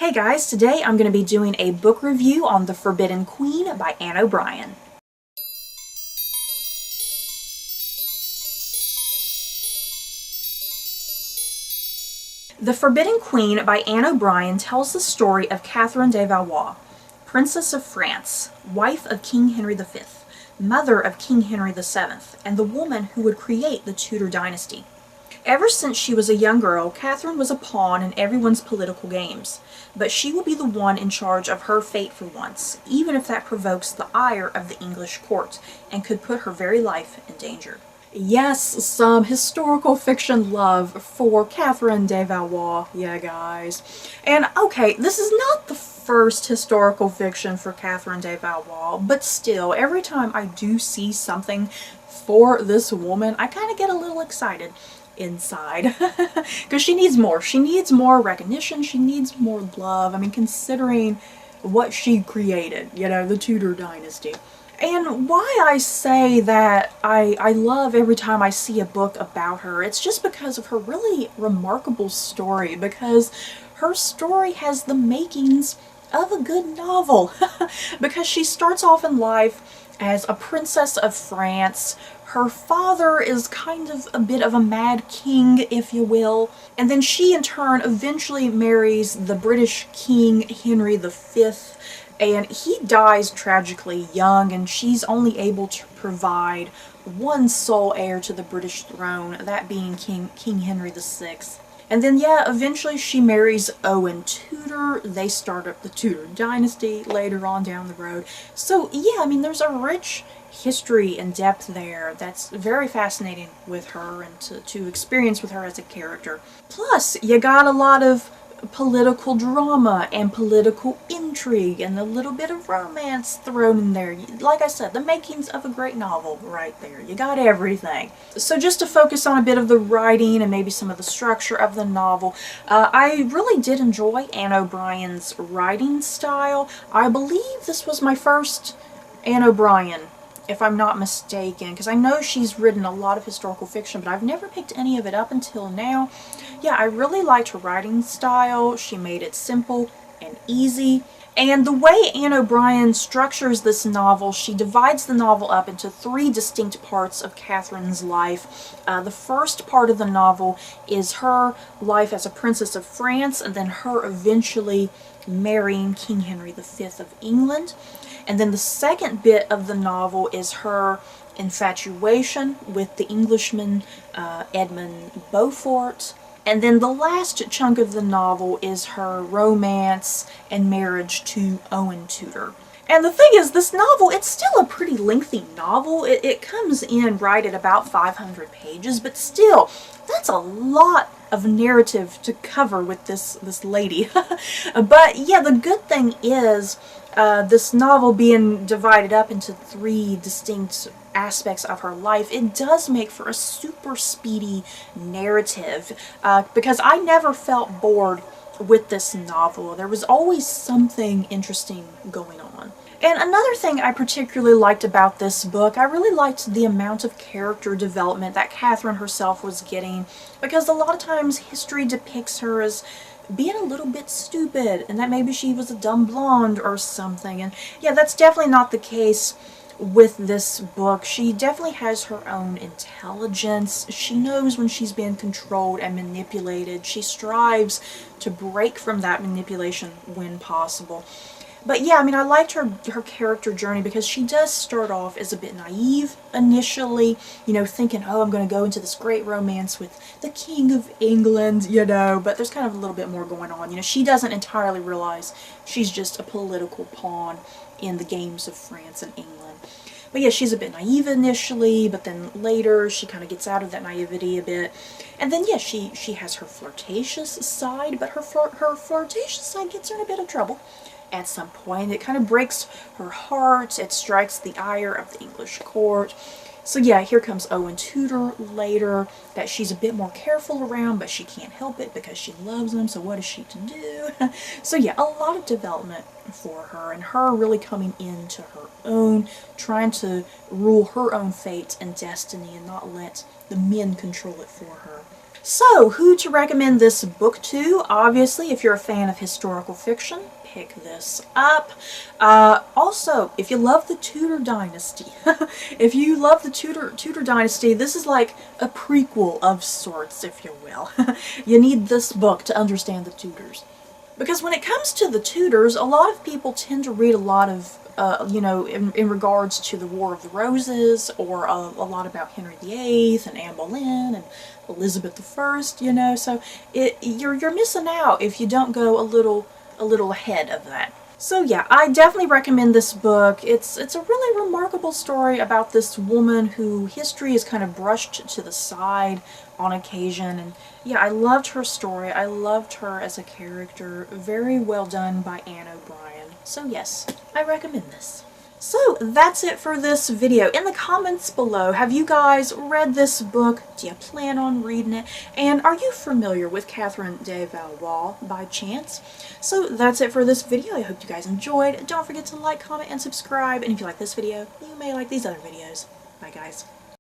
Hey guys, today I'm going to be doing a book review on The Forbidden Queen by Anne O'Brien. The Forbidden Queen by Anne O'Brien tells the story of Catherine de Valois, Princess of France, wife of King Henry V, mother of King Henry VII, and the woman who would create the Tudor dynasty. Ever since she was a young girl, Catherine was a pawn in everyone's political games, but she will be the one in charge of her fate for once, even if that provokes the ire of the English court and could put her very life in danger. Yes, some historical fiction love for Catherine de Valois, yeah guys. And okay, this is not the first historical fiction for Catherine de Valois, but still, every time I do see something for this woman, I kind of get a little excited inside because she needs more. She needs more recognition. She needs more love. I mean, considering what she created, you know, the Tudor dynasty. And why I say that I love every time I see a book about her, it's just because of her really remarkable story, because her story has the makings of a good novel. Because she starts off in life as a princess of France. Her father is kind of a bit of a mad king, if you will, and then she in turn eventually marries the British King Henry V, and he dies tragically young, and she's only able to provide one sole heir to the British throne, that being King Henry VI. And then, yeah, eventually she marries Owen Tudor. They start up the Tudor dynasty later on down the road. So, yeah, I mean, there's a rich history and depth there that's very fascinating with her and to experience with her as a character. Plus, you got a lot of political drama and political intrigue and a little bit of romance thrown in there. Like I said, the makings of a great novel right there. You got everything. So just to focus on a bit of the writing and maybe some of the structure of the novel, I really did enjoy Anne O'Brien's writing style. I believe this was my first Anne O'Brien, if I'm not mistaken, because I know she's written a lot of historical fiction, but I've never picked any of it up until now. Yeah, I really liked her writing style. She made it simple and easy. And the way Anne O'Brien structures this novel, she divides the novel up into three distinct parts of Catherine's life. The first part of the novel is her life as a princess of France, and then her eventually marrying King Henry V of England. And then the second bit of the novel is her infatuation with the Englishman Edmund Beaufort. And then the last chunk of the novel is her romance and marriage to Owen Tudor. And the thing is, this novel, it's still a pretty lengthy novel. It comes in right at about 500 pages, but still, that's a lot of narrative to cover with this lady. But yeah, the good thing is, this novel being divided up into three distinct aspects of her life, it does make for a super speedy narrative, because I never felt bored with this novel. There was always something interesting going on. And another thing I particularly liked about this book, I really liked the amount of character development that Catherine herself was getting, because a lot of times history depicts her as being a little bit stupid, and that maybe she was a dumb blonde or something. And yeah, that's definitely not the case with this book. She definitely has her own intelligence. She knows when she's being controlled and manipulated. She strives to break from that manipulation when possible. But yeah, I mean, I liked her character journey, because she does start off as a bit naive initially, you know, thinking, oh, I'm going to go into this great romance with the King of England, you know, but there's kind of a little bit more going on. You know, she doesn't entirely realize she's just a political pawn in the games of France and England. But yeah, she's a bit naive initially, but then later she kind of gets out of that naivety a bit. And then, yeah, she has her flirtatious side, but her flirtatious side gets her in a bit of trouble at some point. It kind of breaks her heart. It strikes the ire of the English court. So yeah, here comes Owen Tudor later, that she's a bit more careful around, but she can't help it because she loves him, so what is she to do? So yeah, a lot of development for her, and her really coming into her own, trying to rule her own fate and destiny and not let the men control it for her. So, who to recommend this book to? Obviously, if you're a fan of historical fiction, pick this up. Also, if you love the Tudor Dynasty, if you love the Tudor Dynasty, this is like a prequel of sorts, if you will. You need this book to understand the Tudors. Because when it comes to the Tudors, a lot of people tend to read a lot of in regards to the War of the Roses, or a lot about Henry VIII and Anne Boleyn and Elizabeth I, so you're missing out if you don't go a little ahead of that. So yeah, I definitely recommend this book. It's a really remarkable story about this woman who history is kind of brushed to the side on occasion, and yeah, I loved her story. I loved her as a character. Very well done by Anne O'Brien. So yes, I recommend this. So that's it for this video. In the comments below, have you guys read this book? Do you plan on reading it? And are you familiar with Catherine de Valois by chance? So that's it for this video. I hope you guys enjoyed. Don't forget to like, comment, and subscribe. And if you like this video, you may like these other videos. Bye guys.